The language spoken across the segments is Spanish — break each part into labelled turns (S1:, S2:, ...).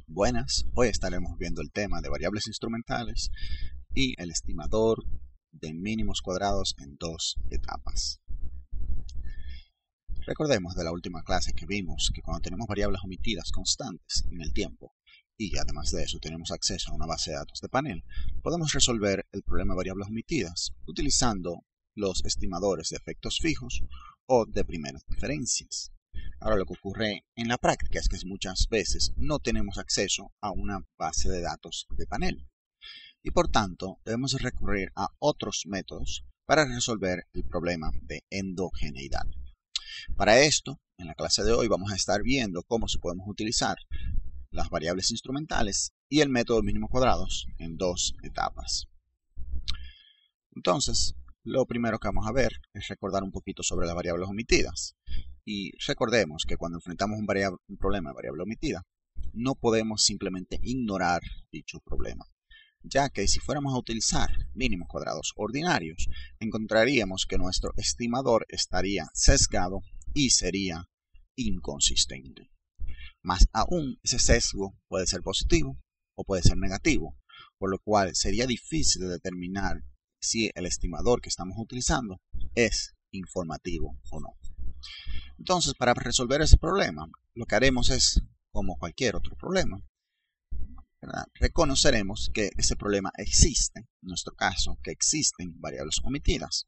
S1: Buenas, hoy estaremos viendo el tema de variables instrumentales y el estimador de mínimos cuadrados en dos etapas. Recordemos de la última clase que vimos que cuando tenemos variables omitidas constantes en el tiempo y además de eso tenemos acceso a una base de datos de panel, podemos resolver el problema de variables omitidas utilizando los estimadores de efectos fijos o de primeras diferencias. Ahora lo que ocurre en la práctica es que muchas veces no tenemos acceso a una base de datos de panel y por tanto debemos recurrir a otros métodos para resolver el problema de endogeneidad. Para esto, en la clase de hoy vamos a estar viendo cómo se podemos utilizar las variables instrumentales y el método de mínimos cuadrados en dos etapas. Entonces, lo primero que vamos a ver es recordar un poquito sobre las variables omitidas. Y recordemos que cuando enfrentamos un problema de variable omitida, no podemos simplemente ignorar dicho problema, ya que si fuéramos a utilizar mínimos cuadrados ordinarios, encontraríamos que nuestro estimador estaría sesgado y sería inconsistente. Más aún, ese sesgo puede ser positivo o puede ser negativo, por lo cual sería difícil de determinar si el estimador que estamos utilizando es informativo o no. Entonces, para resolver ese problema, lo que haremos es, como cualquier otro problema, ¿verdad? Reconoceremos que ese problema existe, en nuestro caso, que existen variables omitidas.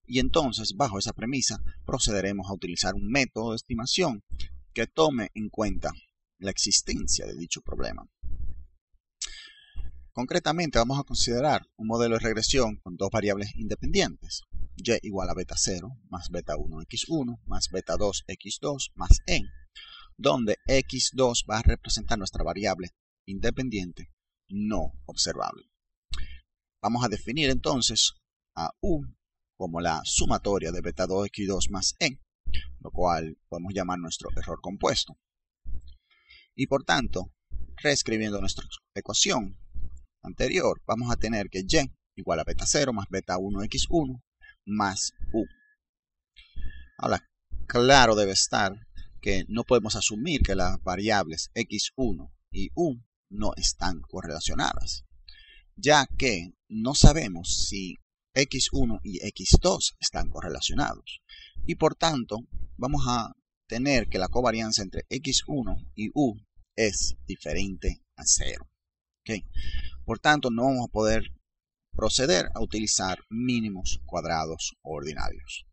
S1: Y entonces, bajo esa premisa, procederemos a utilizar un método de estimación que tome en cuenta la existencia de dicho problema. Concretamente, vamos a considerar un modelo de regresión con dos variables independientes, y igual a beta 0 más beta 1 x1 más beta 2 x2 más n, donde x2 va a representar nuestra variable independiente no observable. Vamos a definir entonces a u como la sumatoria de beta 2 x2 más n, lo cual podemos llamar nuestro error compuesto. Y por tanto, reescribiendo nuestra ecuación anterior, vamos a tener que y igual a beta 0 más beta 1 x1 más u. Ahora, claro debe estar que no podemos asumir que las variables x1 y u no están correlacionadas, ya que no sabemos si x1 y x2 están correlacionados. Y por tanto, vamos a tener que la covarianza entre x1 y u es diferente a 0. ¿Okay? Por tanto, no vamos a poder proceder a utilizar mínimos cuadrados ordinarios.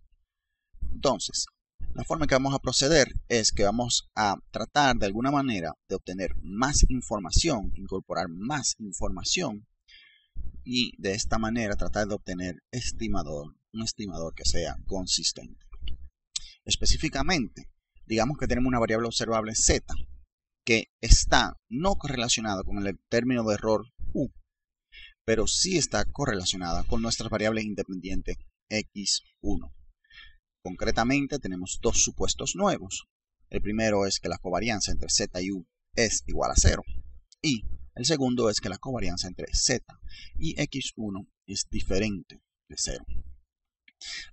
S1: Entonces, la forma en que vamos a proceder es que vamos a tratar de alguna manera de obtener más información, incorporar más información y de esta manera tratar de obtener un estimador que sea consistente. Específicamente, digamos que tenemos una variable observable z que está no correlacionada con el término de error u, pero sí está correlacionada con nuestras variables independientes x1. Concretamente tenemos dos supuestos nuevos. El primero es que la covarianza entre z y u es igual a 0 y el segundo es que la covarianza entre z y x1 es diferente de 0.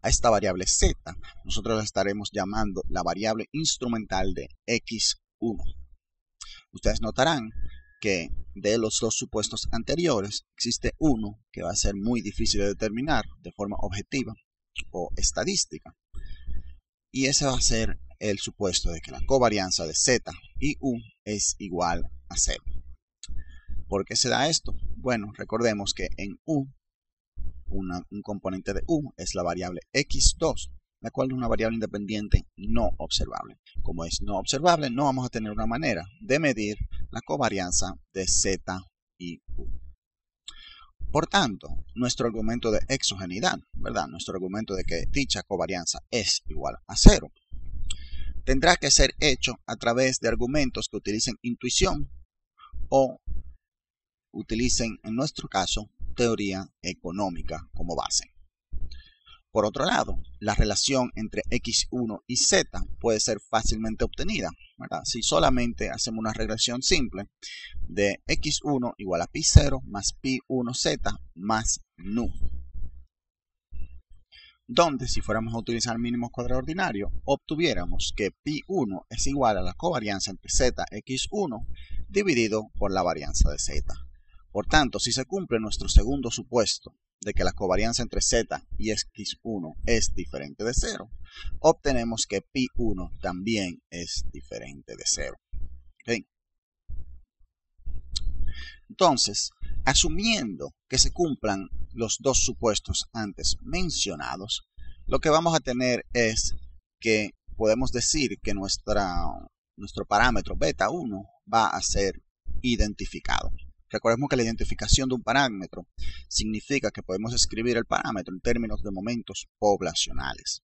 S1: A esta variable z nosotros la estaremos llamando la variable instrumental de x1. Ustedes notarán que de los dos supuestos anteriores existe uno que va a ser muy difícil de determinar de forma objetiva o estadística. Y ese va a ser el supuesto de que la covarianza de z y u es igual a 0. ¿Por qué se da esto? Bueno, recordemos que en u, un componente de u es la variable x2, la cual es una variable independiente no observable. Como es no observable, no vamos a tener una manera de medir la covarianza de z y u. Por tanto, nuestro argumento de exogeneidad, ¿verdad? Nuestro argumento de que dicha covarianza es igual a 0, tendrá que ser hecho a través de argumentos que utilicen intuición o utilicen, en nuestro caso, teoría económica como base. Por otro lado, la relación entre x1 y z puede ser fácilmente obtenida, ¿verdad? Si solamente hacemos una regresión simple de x1 igual a pi0 más pi1z más nu, donde si fuéramos a utilizar mínimos cuadrados ordinarios, obtuviéramos que pi1 es igual a la covarianza entre z x1 dividido por la varianza de z. Por tanto, si se cumple nuestro segundo supuesto de que la covarianza entre z y x1 es diferente de 0, obtenemos que pi1 también es diferente de 0. ¿Okay? Entonces, asumiendo que se cumplan los dos supuestos antes mencionados, lo que vamos a tener es que podemos decir que nuestro parámetro beta 1 va a ser identificado. Recordemos que la identificación de un parámetro significa que podemos escribir el parámetro en términos de momentos poblacionales.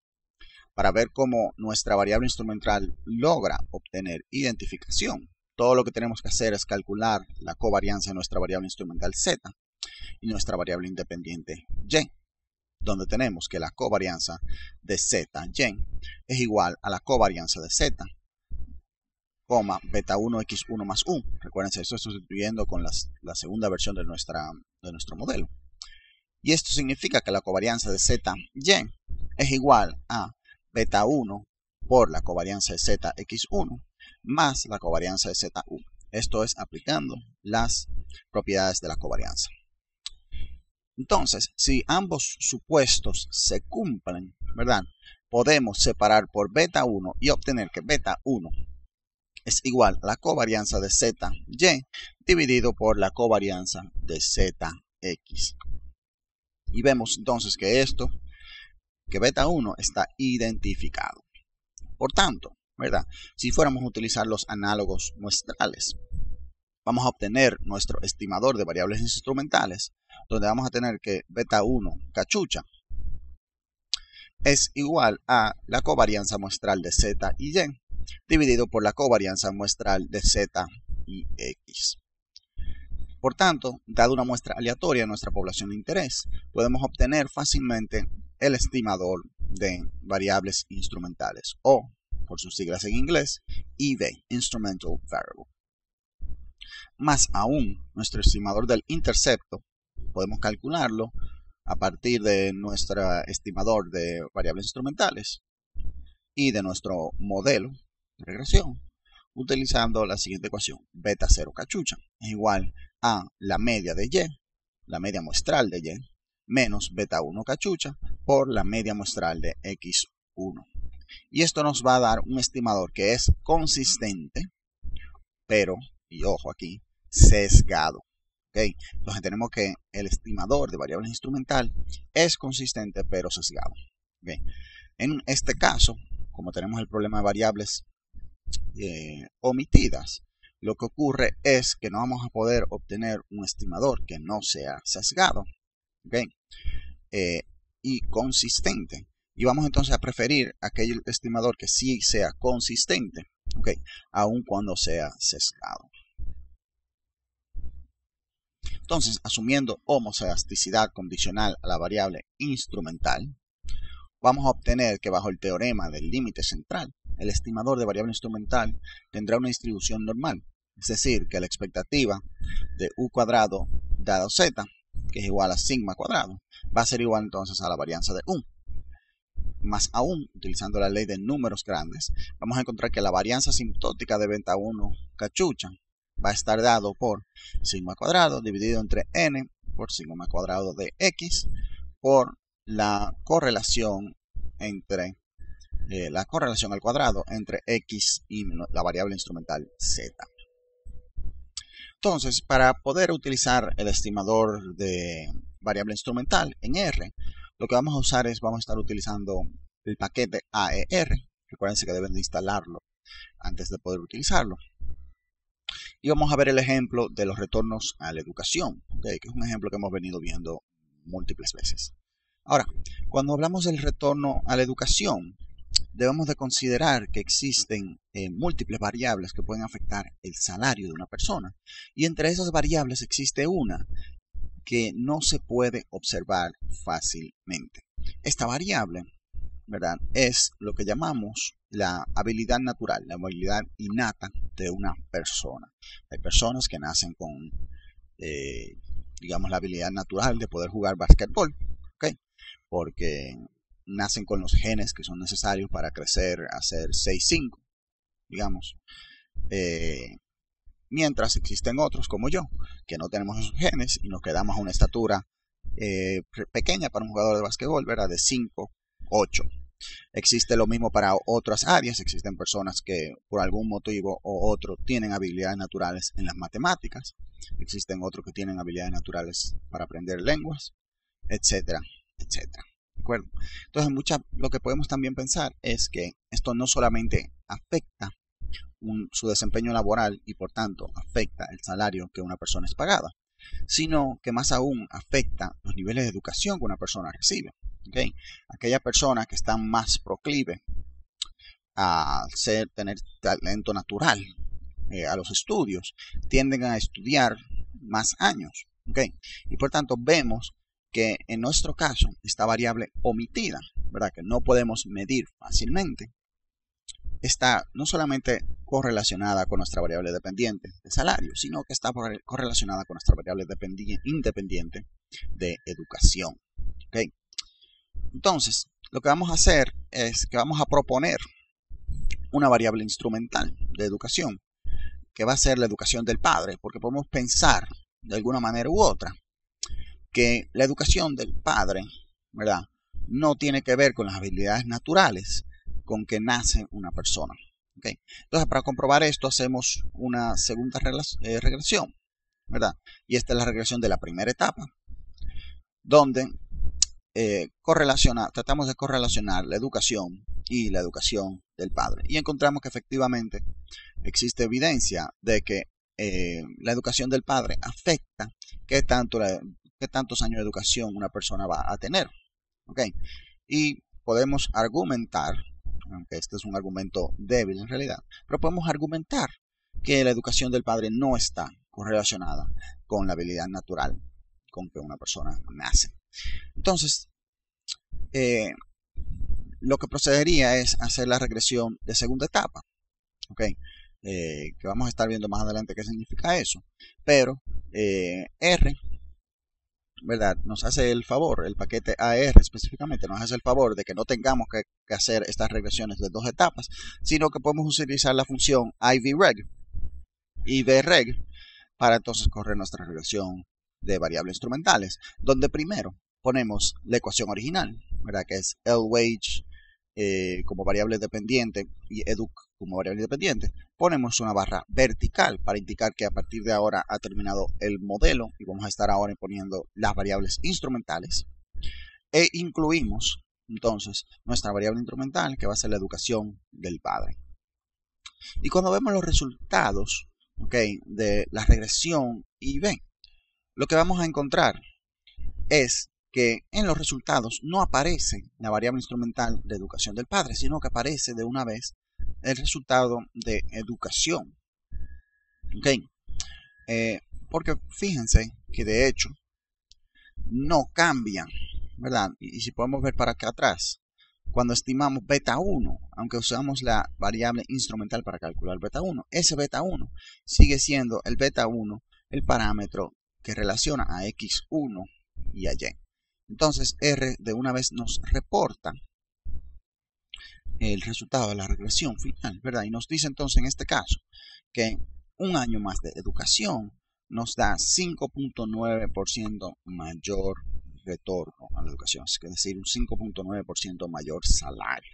S1: Para ver cómo nuestra variable instrumental logra obtener identificación, todo lo que tenemos que hacer es calcular la covarianza de nuestra variable instrumental z y nuestra variable independiente y, donde tenemos que la covarianza de z y es igual a la covarianza de z, beta 1 x1 más 1. Recuérdense, esto estoy sustituyendo con la segunda versión de nuestro modelo. Y esto significa que la covarianza de z y es igual a beta 1 por la covarianza de z x1 más la covarianza de z1. Esto es aplicando las propiedades de la covarianza. Entonces, si ambos supuestos se cumplen, ¿verdad? Podemos separar por beta 1 y obtener que beta 1 es igual a la covarianza de z y dividido por la covarianza de zx. Y vemos entonces que beta 1 está identificado. Por tanto, ¿verdad? Si fuéramos a utilizar los análogos muestrales, vamos a obtener nuestro estimador de variables instrumentales, donde vamos a tener que beta 1 cachucha es igual a la covarianza muestral de z y y dividido por la covarianza muestral de z y x. Por tanto, dado una muestra aleatoria en nuestra población de interés, podemos obtener fácilmente el estimador de variables instrumentales, o, por sus siglas en inglés, IVA, Instrumental Variable. Más aún, nuestro estimador del intercepto, podemos calcularlo a partir de nuestro estimador de variables instrumentales y de nuestro modelo de regresión, utilizando la siguiente ecuación: beta 0 cachucha es igual a la media de y, la media muestral de y, menos beta 1 cachucha por la media muestral de x1. Y esto nos va a dar un estimador que es consistente, pero, y ojo aquí, sesgado. ¿Okay? Entonces tenemos que el estimador de variables instrumental es consistente pero sesgado. ¿Okay? En este caso, como tenemos el problema de variables omitidas, lo que ocurre es que no vamos a poder obtener un estimador que no sea sesgado, ¿okay? Y consistente. Y vamos entonces a preferir aquel estimador que sí sea consistente, ¿okay? Aun cuando sea sesgado. Entonces, asumiendo homocedasticidad condicional a la variable instrumental, vamos a obtener que bajo el teorema del límite central, el estimador de variable instrumental tendrá una distribución normal, es decir, que la expectativa de u cuadrado dado z, que es igual a sigma cuadrado, va a ser igual entonces a la varianza de u. Más aún, utilizando la ley de números grandes, vamos a encontrar que la varianza asintótica de beta 1 cachucha va a estar dado por sigma cuadrado dividido entre n por sigma cuadrado de x por la correlación al cuadrado entre x y la variable instrumental z. Entonces, para poder utilizar el estimador de variable instrumental en R, lo que vamos a estar utilizando el paquete AER. Recuerden que deben de instalarlo antes de poder utilizarlo. Y vamos a ver el ejemplo de los retornos a la educación, ¿okay? Que es un ejemplo que hemos venido viendo múltiples veces. Ahora, cuando hablamos del retorno a la educación, debemos de considerar que existen múltiples variables que pueden afectar el salario de una persona. Y entre esas variables existe una que no se puede observar fácilmente. Esta variable, ¿verdad?, es lo que llamamos la habilidad natural, la habilidad innata de una persona. Hay personas que nacen con, digamos, la habilidad natural de poder jugar basquetbol, ¿okay? Porque nacen con los genes que son necesarios para crecer a ser 6'5", digamos. Mientras existen otros como yo, que no tenemos esos genes y nos quedamos a una estatura pequeña para un jugador de básquetbol, ¿verdad? De 5, 8. Existe lo mismo para otras áreas, existen personas que por algún motivo o otro tienen habilidades naturales en las matemáticas, existen otros que tienen habilidades naturales para aprender lenguas, etcétera, etcétera. ¿De acuerdo? Entonces, lo que podemos también pensar es que esto no solamente afecta su desempeño laboral y por tanto afecta el salario que una persona es pagada, sino que más aún afecta los niveles de educación que una persona recibe. ¿Okay? Aquellas personas que están más proclive a tener talento natural a los estudios, tienden a estudiar más años. ¿Okay? Y por tanto vemos que en nuestro caso esta variable omitida, ¿verdad? Que no podemos medir fácilmente, está no solamente correlacionada con nuestra variable dependiente de salario, sino que está correlacionada con nuestra variable independiente de educación. ¿Okay? Entonces, lo que vamos a hacer es que vamos a proponer una variable instrumental de educación, que va a ser la educación del padre, porque podemos pensar de alguna manera u otra que la educación del padre, ¿verdad?, no tiene que ver con las habilidades naturales con que nace una persona. ¿Okay? Entonces, para comprobar esto, hacemos una segunda regresión, ¿verdad? Y esta es la regresión de la primera etapa, donde tratamos de correlacionar la educación y la educación del padre. Y encontramos que efectivamente existe evidencia de que la educación del padre afecta qué tantos años de educación una persona va a tener. ¿Okay? Y podemos argumentar, aunque este es un argumento débil en realidad, pero podemos argumentar que la educación del padre no está correlacionada con la habilidad natural con que una persona nace. Entonces, lo que procedería es hacer la regresión de segunda etapa, ¿okay? Que vamos a estar viendo más adelante qué significa eso, pero R, ¿verdad?, nos hace el favor, el paquete AR específicamente nos hace el favor de que no tengamos que hacer estas regresiones de 2 etapas, sino que podemos utilizar la función IVREG para entonces correr nuestra regresión de variables instrumentales, donde primero ponemos la ecuación original, ¿verdad?, que es LWage como variable dependiente y educ como variable dependiente. Ponemos una barra vertical para indicar que a partir de ahora ha terminado el modelo y vamos a estar ahora poniendo las variables instrumentales, e incluimos entonces nuestra variable instrumental, que va a ser la educación del padre. Y cuando vemos los resultados, ¿okay?, de la regresión IV, lo que vamos a encontrar es que en los resultados no aparece la variable instrumental de educación del padre, sino que aparece de una vez el resultado de educación. ¿Okay? Porque fíjense que de hecho no cambian, ¿verdad? Y si podemos ver para acá atrás, cuando estimamos beta 1, aunque usamos la variable instrumental para calcular beta 1, ese beta 1 sigue siendo el beta 1, el parámetro que relaciona a x1 y a y. Entonces R de una vez nos reporta el resultado de la regresión final, ¿verdad? Y nos dice entonces en este caso que un año más de educación nos da 5.9% mayor retorno a la educación, es decir, un 5.9% mayor salario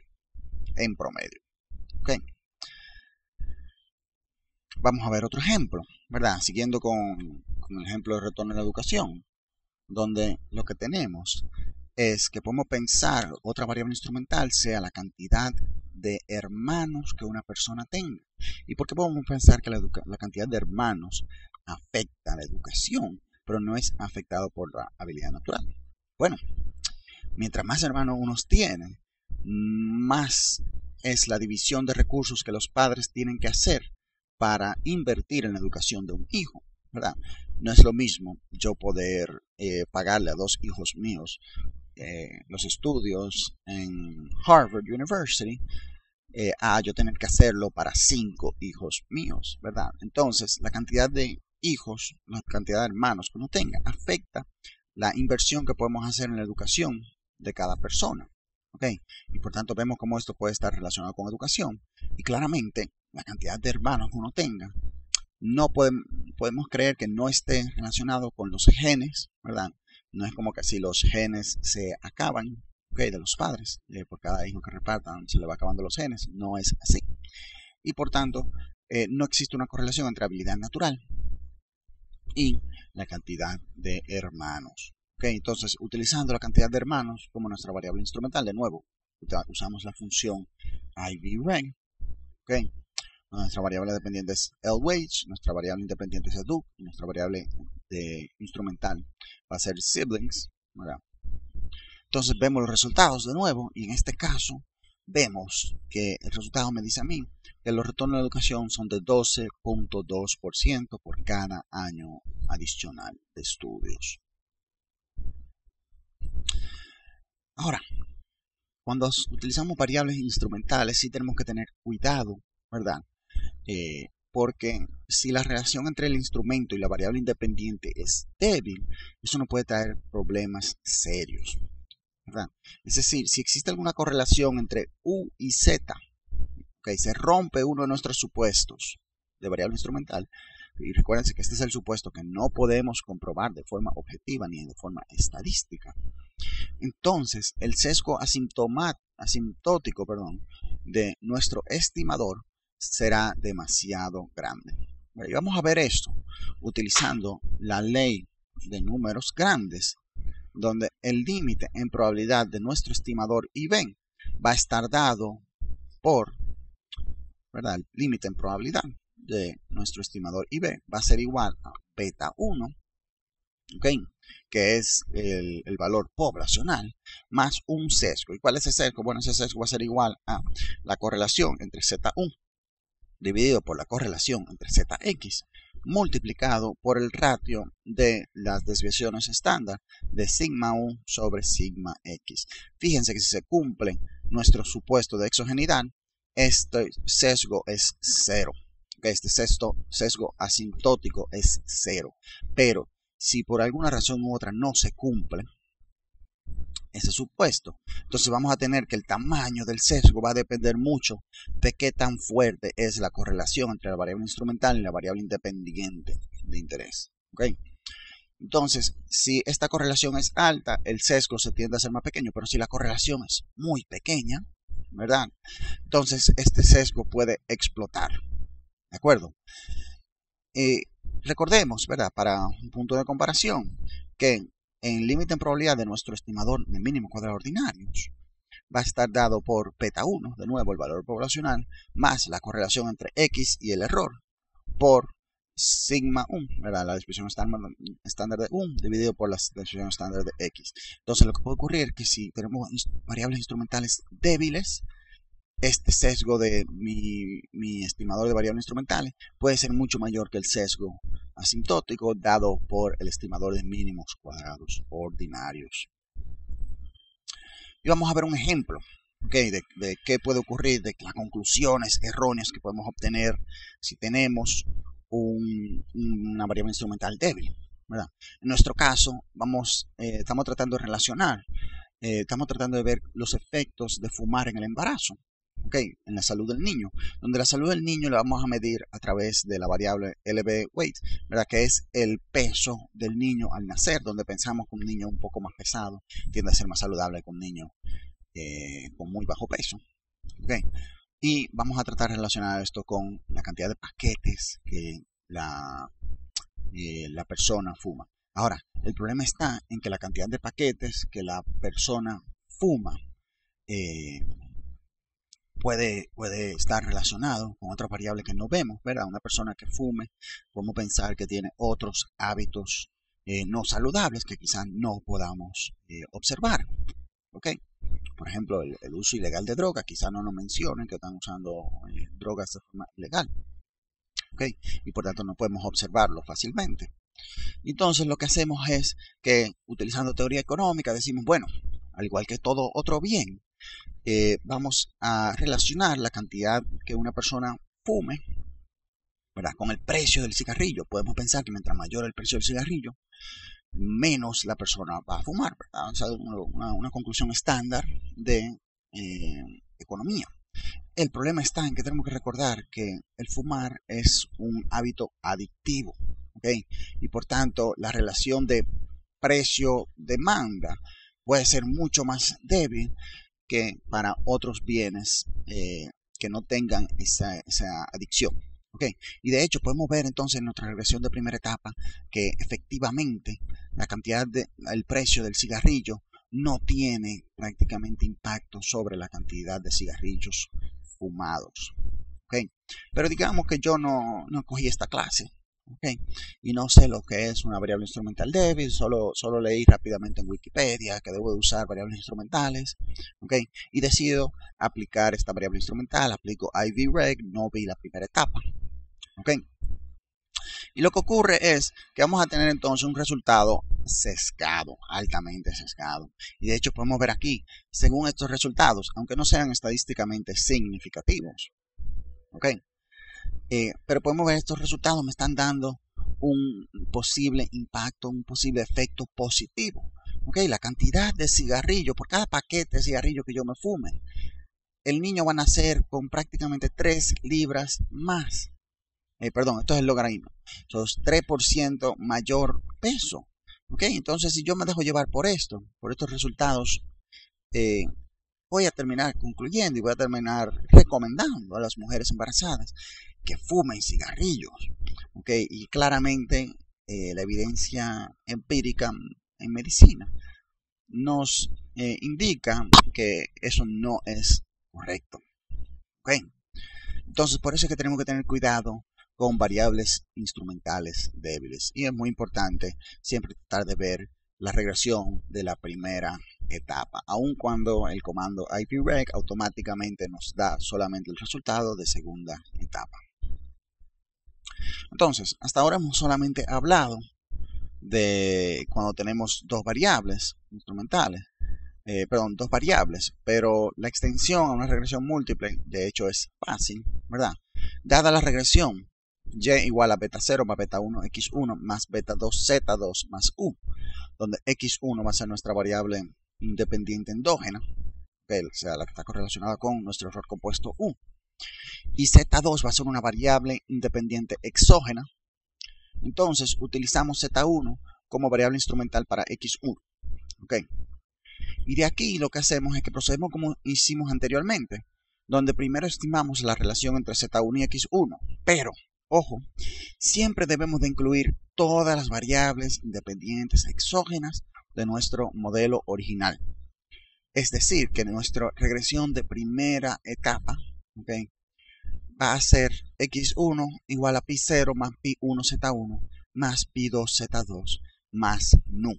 S1: en promedio. ¿Okay? Vamos a ver otro ejemplo, ¿verdad? Siguiendo con el ejemplo de retorno a la educación, donde lo que tenemos es que podemos pensar otra variable instrumental sea la cantidad de hermanos que una persona tenga. ¿Y por qué podemos pensar que la cantidad de hermanos afecta a la educación, pero no es afectado por la habilidad natural? Bueno, mientras más hermanos uno tiene, más es la división de recursos que los padres tienen que hacer para invertir en la educación de un hijo, ¿verdad? No es lo mismo yo poder pagarle a 2 hijos míos los estudios en Harvard University a yo tener que hacerlo para 5 hijos míos, ¿verdad? Entonces, la cantidad de hijos, la cantidad de hermanos que uno tenga, afecta la inversión que podemos hacer en la educación de cada persona, ¿ok? Y por tanto vemos cómo esto puede estar relacionado con educación. Y claramente, la cantidad de hermanos que uno tenga no podemos creer que no esté relacionado con los genes, ¿verdad? No es como que si los genes se acaban, de los padres, por cada hijo que repartan se le va acabando los genes, no es así. Y por tanto, no existe una correlación entre habilidad natural y la cantidad de hermanos. Entonces, utilizando la cantidad de hermanos como nuestra variable instrumental, de nuevo, usamos la función IVReg. Nuestra variable dependiente es LWage, nuestra variable independiente es educ, y nuestra variable instrumental va a ser siblings, ¿verdad? Entonces vemos los resultados de nuevo, y en este caso vemos que el resultado me dice a mí que los retornos de educación son de 12.2% por cada año adicional de estudios. Ahora, cuando utilizamos variables instrumentales sí tenemos que tener cuidado, ¿verdad? Porque si la relación entre el instrumento y la variable independiente es débil, eso nos puede traer problemas serios, ¿verdad? Es decir, si existe alguna correlación entre U y Z, se rompe uno de nuestros supuestos de variable instrumental, y recuérdense que este es el supuesto que no podemos comprobar de forma objetiva ni de forma estadística. Entonces, el sesgo asintótico de nuestro estimador será demasiado grande. Y vamos a ver esto utilizando la ley de números grandes, donde el límite en probabilidad de nuestro estimador IB va a estar dado por, ¿verdad? El límite en probabilidad de nuestro estimador IB va a ser igual a beta 1, que es el valor poblacional, más un sesgo. ¿Y cuál es ese sesgo? Bueno, ese sesgo va a ser igual a la correlación entre Z1 dividido por la correlación entre ZX multiplicado por el ratio de las desviaciones estándar de sigma 1 sobre sigma X. Fíjense que si se cumple nuestro supuesto de exogeneidad, este sesgo es 0. Este sesgo asintótico es 0. Pero si por alguna razón u otra no se cumple ese supuesto, entonces vamos a tener que el tamaño del sesgo va a depender mucho de qué tan fuerte es la correlación entre la variable instrumental y la variable independiente de interés. Entonces, si esta correlación es alta, el sesgo se tiende a ser más pequeño, pero si la correlación es muy pequeña, ¿verdad? Entonces, este sesgo puede explotar, ¿de acuerdo? Recordemos, ¿verdad? Para un punto de comparación, que el límite en probabilidad de nuestro estimador de mínimo cuadrados ordinarios va a estar dado por beta 1, de nuevo el valor poblacional, más la correlación entre X y el error, por sigma 1, ¿verdad? La desviación estándar de 1 dividido por la desviación estándar de X. Entonces lo que puede ocurrir es que si tenemos variables instrumentales débiles, este sesgo de mi estimador de variables instrumentales puede ser mucho mayor que el sesgo asintótico dado por el estimador de mínimos cuadrados ordinarios. Y vamos a ver un ejemplo de qué puede ocurrir, de las conclusiones erróneas que podemos obtener si tenemos una variable instrumental débil, ¿verdad? En nuestro caso, estamos tratando de relacionar, estamos tratando de ver los efectos de fumar en el embarazo. En la salud del niño, donde la salud del niño la vamos a medir a través de la variable LB weight, ¿verdad? Que es el peso del niño al nacer, donde pensamos que un niño un poco más pesado tiende a ser más saludable que un niño con muy bajo peso. Y vamos a tratar de relacionar esto con la cantidad de paquetes que la persona fuma. Ahora, el problema está en que la cantidad de paquetes que la persona fuma puede estar relacionado con otras variables que no vemos, ¿verdad? Una persona que fume, podemos pensar que tiene otros hábitos no saludables que quizás no podamos observar, Por ejemplo, el uso ilegal de drogas, quizás no nos mencionen que están usando drogas de forma ilegal, y por tanto no podemos observarlo fácilmente. Entonces lo que hacemos es que, utilizando teoría económica, decimos, bueno, al igual que todo otro bien, vamos a relacionar la cantidad que una persona fume, ¿verdad?, con el precio del cigarrillo. Podemos pensar que mientras mayor el precio del cigarrillo, menos la persona va a fumar, ¿verdad? O sea, una conclusión estándar de economía. El problema está en que tenemos que recordar que el fumar es un hábito adictivo, ¿ok? Y por tanto, la relación de precio-demanda puede ser mucho más débil que para otros bienes que no tengan esa adicción. ¿Okay? Y de hecho podemos ver entonces en nuestra regresión de primera etapa que efectivamente el precio del cigarrillo no tiene prácticamente impacto sobre la cantidad de cigarrillos fumados. ¿Okay? Pero digamos que yo no cogí esta clase. ¿Okay? Y no sé lo que es una variable instrumental débil, solo leí rápidamente en Wikipedia que debo de usar variables instrumentales, ¿okay? Y decido aplicar esta variable instrumental, aplico IVREG, no vi la primera etapa, ¿okay? Y lo que ocurre es que vamos a tener entonces un resultado sesgado, altamente sesgado. Y de hecho podemos ver aquí, según estos resultados, aunque no sean estadísticamente significativos, ¿okay? Pero podemos ver estos resultados me están dando un posible impacto, un posible efecto positivo. ¿Okay? La cantidad de cigarrillos, por cada paquete de cigarrillo que yo me fume, el niño va a nacer con prácticamente 3 libras más. Perdón, esto es el logaritmo. Entonces, 3% mayor peso. ¿Okay? Entonces, si yo me dejo llevar por estos resultados, voy a terminar concluyendo y voy a terminar recomendando a las mujeres embarazadas que fumen cigarrillos. ¿Okay? Y claramente la evidencia empírica en medicina nos indica que eso no es correcto. ¿Okay? Entonces, por eso es que tenemos que tener cuidado con variables instrumentales débiles. Y es muy importante siempre tratar de ver la regresión de la primera etapa, aun cuando el comando IPREG automáticamente nos da solamente el resultado de segunda etapa. Entonces, hasta ahora hemos solamente hablado de cuando tenemos dos variables instrumentales, dos variables, pero la extensión a una regresión múltiple, de hecho, es fácil, ¿verdad? Dada la regresión, y igual a beta 0 más beta 1 x1 más beta 2 z2 más u, donde x1 va a ser nuestra variable independiente endógena, o sea, la que está correlacionada con nuestro error compuesto u, y z2 va a ser una variable independiente exógena. Entonces utilizamos z1 como variable instrumental para x1. ¿Okay? Y de aquí lo que hacemos es que procedemos como hicimos anteriormente, donde primero estimamos la relación entre z1 y x1, pero, ojo, siempre debemos de incluir todas las variables independientes exógenas de nuestro modelo original. Es decir, que nuestra regresión de primera etapa, ¿okay?, va a ser x1 igual a pi0 más pi1z1 más pi2z2 más nu.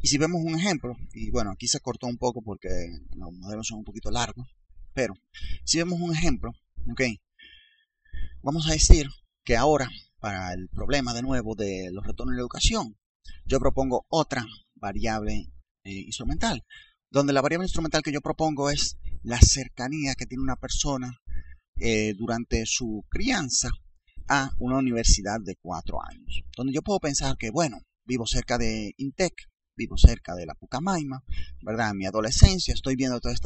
S1: Y si vemos un ejemplo, y bueno, aquí se cortó un poco porque los modelos son un poquito largos, pero si vemos un ejemplo, ok, vamos a decir que ahora, para el problema de nuevo de los retornos de la educación, yo propongo otra variable instrumental, donde la variable instrumental que yo propongo es la cercanía que tiene una persona durante su crianza a una universidad de 4 años, donde yo puedo pensar que, bueno, vivo cerca de Intec, vivo cerca de la Pucamaima, ¿verdad? En mi adolescencia estoy viendo todas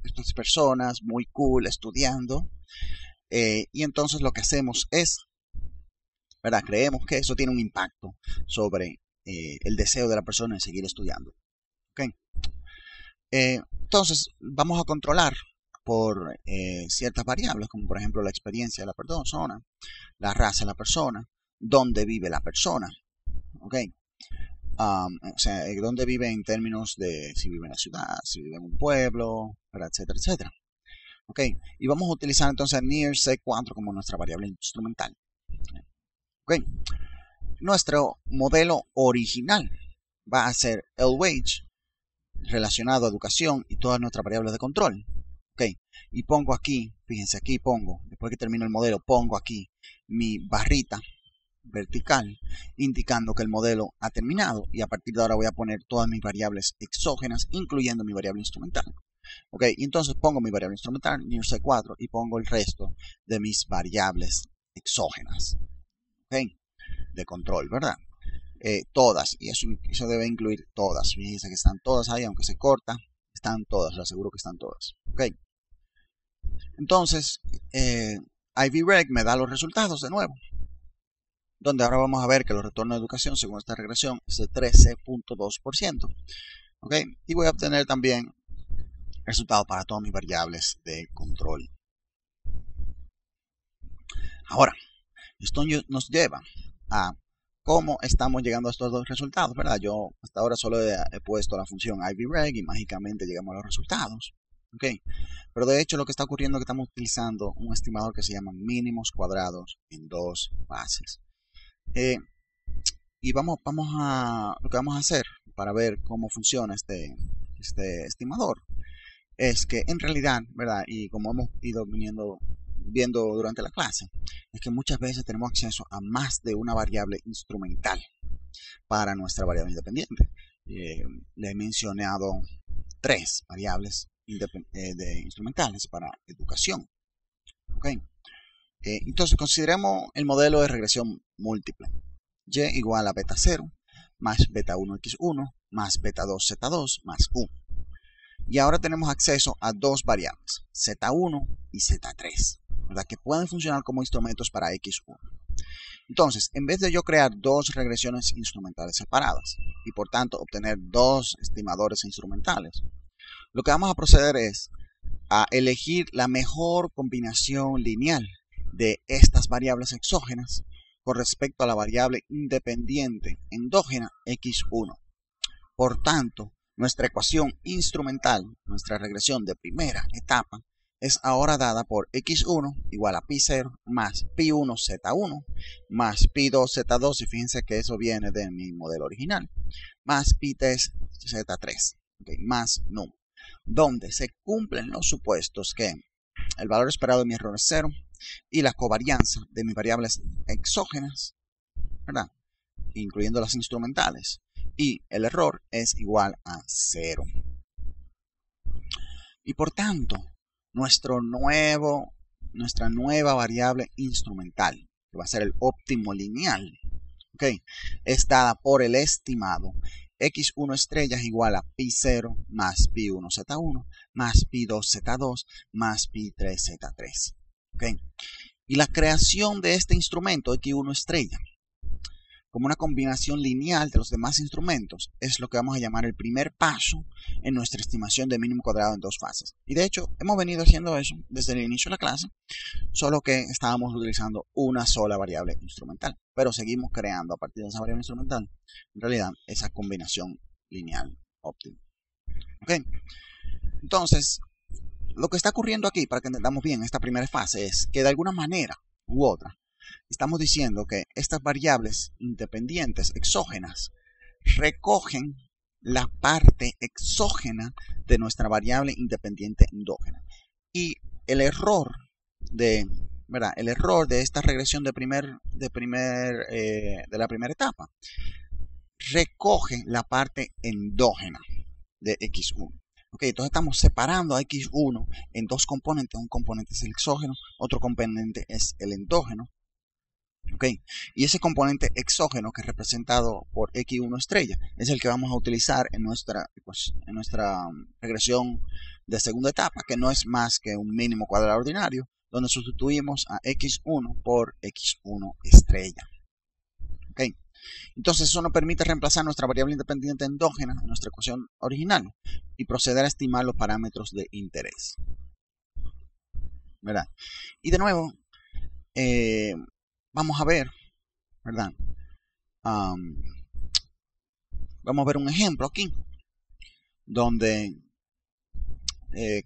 S1: estas personas muy cool estudiando, y entonces lo que hacemos es, ¿verdad? Creemos que eso tiene un impacto sobre el deseo de la persona de seguir estudiando. ¿Okay? Entonces vamos a controlar por ciertas variables, como por ejemplo la experiencia de la persona, la raza de la persona, dónde vive la persona, ¿ok? O sea, dónde vive en términos de si vive en la ciudad, si vive en un pueblo, etcétera, etcétera. ¿Ok? Y vamos a utilizar entonces near C4 como nuestra variable instrumental. ¿Ok? Nuestro modelo original va a ser el wage relacionado a educación y todas nuestras variables de control. ¿Ok? Y pongo aquí, fíjense, aquí pongo, después que termino el modelo, pongo aquí mi barrita vertical indicando que el modelo ha terminado, y a partir de ahora voy a poner todas mis variables exógenas incluyendo mi variable instrumental. Ok, y entonces pongo mi variable instrumental near C4 y pongo el resto de mis variables exógenas, ok, de control, ¿verdad? Todas, y eso debe incluir todas. Fíjense que están todas ahí, aunque se corta, están todas, les aseguro que están todas. Ok, Entonces, IVREG me da los resultados de nuevo, donde ahora vamos a ver que los retornos de educación según esta regresión es de 13.2%. ¿Ok? Y voy a obtener también resultados para todas mis variables de control. Ahora, esto nos lleva a cómo estamos llegando a estos dos resultados, ¿verdad? Yo hasta ahora solo he puesto la función IVREG y mágicamente llegamos a los resultados. ¿Ok? Pero de hecho lo que está ocurriendo es que estamos utilizando un estimador que se llama mínimos cuadrados en dos fases. Y lo que vamos a hacer para ver cómo funciona este estimador es que en realidad, ¿verdad? Y como hemos ido viendo durante la clase, es que muchas veces tenemos acceso a más de una variable instrumental para nuestra variable independiente. Le he mencionado 3 variables instrumentales para educación. ¿Okay? Entonces consideremos el modelo de regresión múltiple. Y igual a beta 0 más beta 1 x1 más beta 2 z2 más u. Y ahora tenemos acceso a dos variables, z1 y z3, ¿verdad? Que pueden funcionar como instrumentos para x1. Entonces, en vez de yo crear dos regresiones instrumentales separadas y por tanto obtener dos estimadores instrumentales, lo que vamos a proceder es a elegir la mejor combinación lineal de estas variables exógenas con respecto a la variable independiente endógena x1. Por tanto, nuestra ecuación instrumental, nuestra regresión de primera etapa, es ahora dada por x1 igual a pi0 más pi1z1 más pi2z2, y fíjense que eso viene de mi modelo original, más pi3z3, ¿okay? Más num, donde se cumplen los supuestos que el valor esperado de mi error es 0 y la covarianza de mis variables exógenas, ¿verdad? Incluyendo las instrumentales, y el error es igual a 0. Y por tanto, nuestra nueva variable instrumental, que va a ser el óptimo lineal, ¿okay? Es dada por el estimado x1 estrella es igual a pi0 más pi1z1 más pi2z2 más pi3z3. ¿Okay? Y la creación de este instrumento x1 estrella como una combinación lineal de los demás instrumentos es lo que vamos a llamar el primer paso en nuestra estimación de mínimo cuadrado en dos fases. Y de hecho, hemos venido haciendo eso desde el inicio de la clase, solo que estábamos utilizando una sola variable instrumental, pero seguimos creando a partir de esa variable instrumental, en realidad, esa combinación lineal óptima. ¿Okay? Entonces, lo que está ocurriendo aquí, para que entendamos bien esta primera fase, es que de alguna manera u otra, estamos diciendo que estas variables independientes exógenas recogen la parte exógena de nuestra variable independiente endógena. Y el error de esta regresión de la primera etapa recoge la parte endógena de x1. Okay, entonces estamos separando a x1 en dos componentes. Un componente es el exógeno, otro componente es el endógeno. Okay. Y ese componente exógeno, que es representado por x1 estrella, es el que vamos a utilizar en nuestra regresión de segunda etapa, que no es más que un mínimo cuadrado ordinario, donde sustituimos a x1 por x1 estrella. Okay. Entonces eso nos permite reemplazar nuestra variable independiente endógena en nuestra ecuación original y proceder a estimar los parámetros de interés, ¿verdad? Y de nuevo, vamos a ver, ¿verdad? Vamos a ver un ejemplo aquí, donde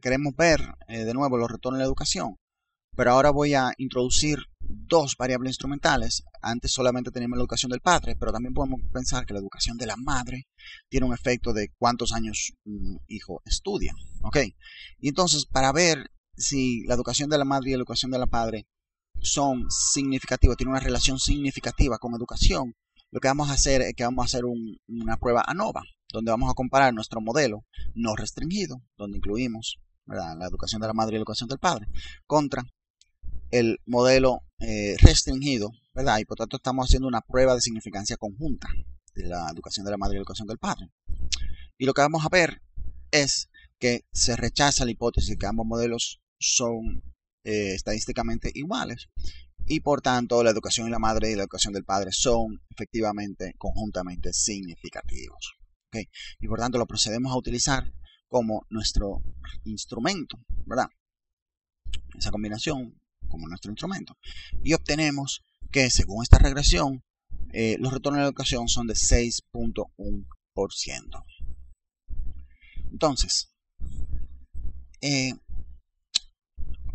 S1: queremos ver de nuevo los retornos de la educación, pero ahora voy a introducir dos variables instrumentales. Antes solamente teníamos la educación del padre, pero también podemos pensar que la educación de la madre tiene un efecto de cuántos años un hijo estudia, ¿ok? Y entonces, para ver si la educación de la madre y la educación de la padre son significativas, tienen una relación significativa con educación, lo que vamos a hacer es que vamos a hacer una prueba ANOVA, donde vamos a comparar nuestro modelo no restringido, donde incluimos, ¿verdad?, la educación de la madre y la educación del padre, contra el modelo restringido, ¿verdad? Y por tanto estamos haciendo una prueba de significancia conjunta de la educación de la madre y la educación del padre. Y lo que vamos a ver es que se rechaza la hipótesis de que ambos modelos son estadísticamente iguales y por tanto la educación de la madre y la educación del padre son efectivamente conjuntamente significativos. ¿Okay? Y por tanto lo procedemos a utilizar como nuestro instrumento, ¿verdad? Esa combinación como nuestro instrumento. Y obtenemos que según esta regresión, los retornos de la educación son de 6.1%. Entonces,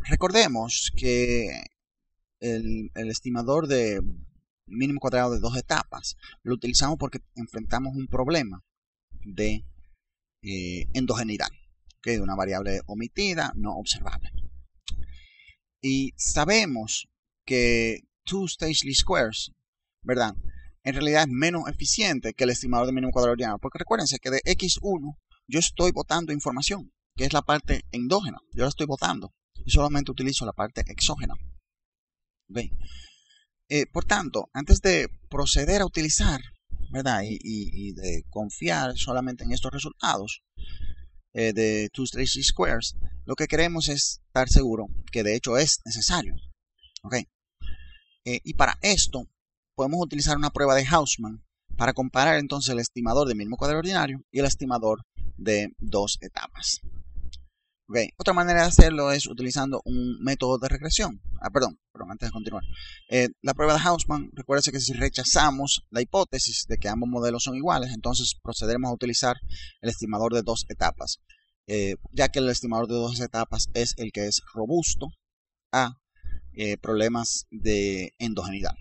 S1: recordemos que el estimador de mínimo cuadrado de 2 etapas lo utilizamos porque enfrentamos un problema de endogeneidad, de una variable omitida no observable. Y sabemos que two-stage least squares, ¿verdad? En realidad es menos eficiente que el estimador de mínimo cuadrado ordinario, porque recuérdense que de x1 yo estoy botando información, que es la parte endógena, yo la estoy botando y solamente utilizo la parte exógena. ¿Okay? Por tanto, antes de proceder a utilizar, ¿verdad? Y de confiar solamente en estos resultados de two-stage least squares, lo que queremos es estar seguro que de hecho es necesario. ¿Okay? Y para esto podemos utilizar una prueba de Hausman para comparar entonces el estimador de mínimo cuadrado ordinario y el estimador de 2 etapas. Okay. Otra manera de hacerlo es utilizando un método de regresión. Perdón, antes de continuar. La prueba de Hausman, recuérdense que si rechazamos la hipótesis de que ambos modelos son iguales, entonces procederemos a utilizar el estimador de 2 etapas, ya que el estimador de 2 etapas es el que es robusto a problemas de endogeneidad.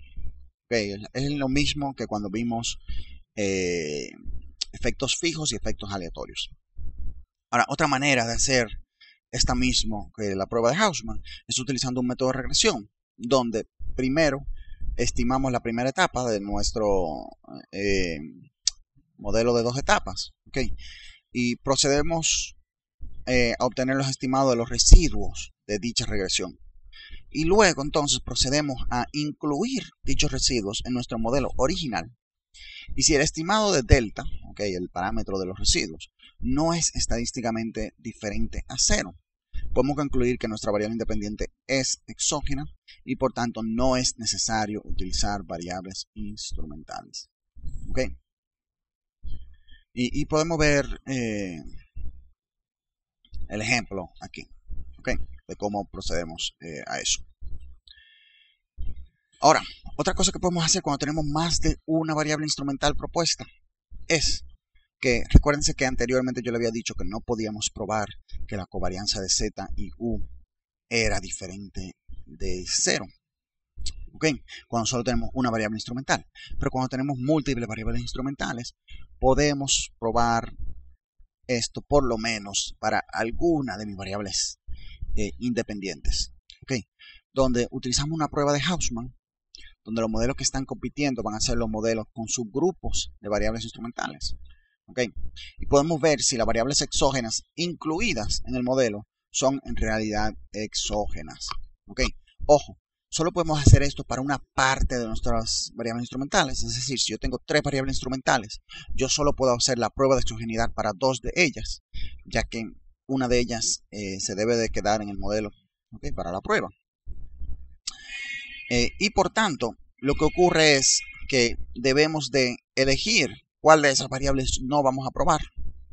S1: Okay. Es lo mismo que cuando vimos efectos fijos y efectos aleatorios. Ahora, otra manera de hacer esta misma que la prueba de Hausman es utilizando un método de regresión, donde primero estimamos la primera etapa de nuestro modelo de 2 etapas, ¿okay? Y procedemos a obtener los estimados de los residuos de dicha regresión. Y luego entonces procedemos a incluir dichos residuos en nuestro modelo original. Y si el estimado de delta, ¿okay? El parámetro de los residuos, no es estadísticamente diferente a 0, podemos concluir que nuestra variable independiente es exógena y por tanto no es necesario utilizar variables instrumentales. ¿Okay? Y podemos ver el ejemplo aquí, ¿okay? De cómo procedemos a eso. Ahora, otra cosa que podemos hacer cuando tenemos más de una variable instrumental propuesta es que recuérdense que anteriormente yo le había dicho que no podíamos probar que la covarianza de Z y U era diferente de 0. ¿Okay? Cuando solo tenemos una variable instrumental. Pero cuando tenemos múltiples variables instrumentales, podemos probar esto por lo menos para alguna de mis variables independientes. ¿Okay? Donde utilizamos una prueba de Hausman, donde los modelos que están compitiendo van a ser los modelos con subgrupos de variables instrumentales. ¿Okay? Y podemos ver si las variables exógenas incluidas en el modelo son en realidad exógenas. ¿Okay? Ojo, solo podemos hacer esto para una parte de nuestras variables instrumentales. Es decir, si yo tengo 3 variables instrumentales, yo solo puedo hacer la prueba de exogenidad para 2 de ellas, ya que una de ellas se debe de quedar en el modelo, ¿okay? Para la prueba. Y por tanto, lo que ocurre es que debemos de elegir cuál de esas variables no vamos a probar,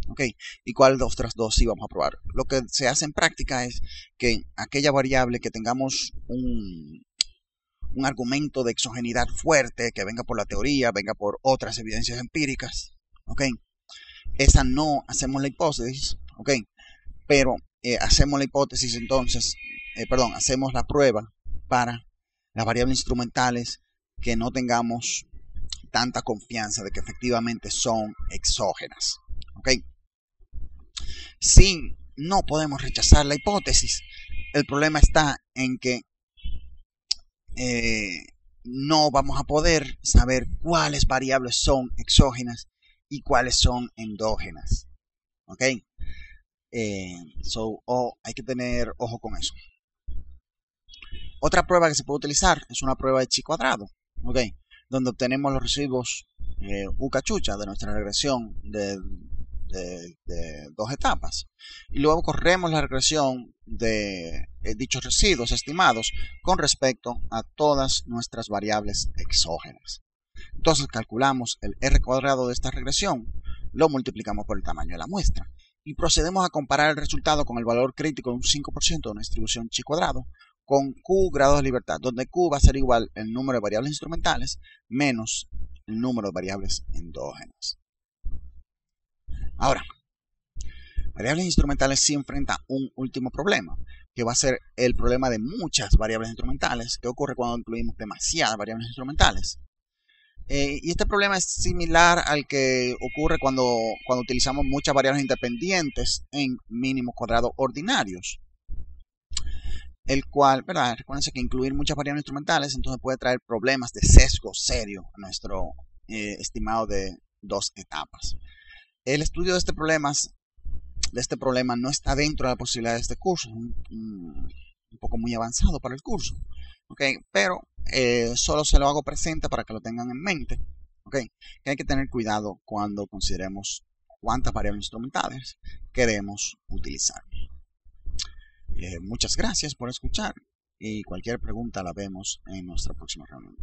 S1: ¿okay? Y cuál de otras 2 sí vamos a probar. Lo que se hace en práctica es que aquella variable que tengamos un argumento de exogenidad fuerte, que venga por la teoría, venga por otras evidencias empíricas, ¿okay? Esa no hacemos la hipótesis, ¿okay? Pero hacemos la hipótesis entonces, hacemos la prueba para las variables instrumentales que no tengamos tanta confianza de que efectivamente son exógenas. ¿Okay? Si no podemos rechazar la hipótesis, el problema está en que no vamos a poder saber cuáles variables son exógenas y cuáles son endógenas. ¿Ok? Hay que tener ojo con eso. Otra prueba que se puede utilizar es una prueba de chi cuadrado, donde obtenemos los residuos U cachucha de nuestra regresión de de dos etapas. Y luego corremos la regresión de dichos residuos estimados con respecto a todas nuestras variables exógenas. Entonces calculamos el R cuadrado de esta regresión, lo multiplicamos por el tamaño de la muestra y procedemos a comparar el resultado con el valor crítico de un 5% de una distribución chi cuadrado con Q grados de libertad, donde Q va a ser igual el número de variables instrumentales menos el número de variables endógenas. Ahora, variables instrumentales sí enfrenta un último problema, que va a ser el problema de muchas variables instrumentales, que ocurre cuando incluimos demasiadas variables instrumentales. Y este problema es similar al que ocurre cuando utilizamos muchas variables independientes en mínimos cuadrados ordinarios. El cual, ¿verdad? Recuérdense que incluir muchas variables instrumentales entonces puede traer problemas de sesgo serio a nuestro estimado de dos etapas. El estudio de este problema no está dentro de la posibilidad de este curso, un poco muy avanzado para el curso, ¿okay? Pero solo se lo hago presente para que lo tengan en mente, ¿okay? Que hay que tener cuidado cuando consideremos cuántas variables instrumentales queremos utilizar. Muchas gracias por escuchar y cualquier pregunta la vemos en nuestra próxima reunión.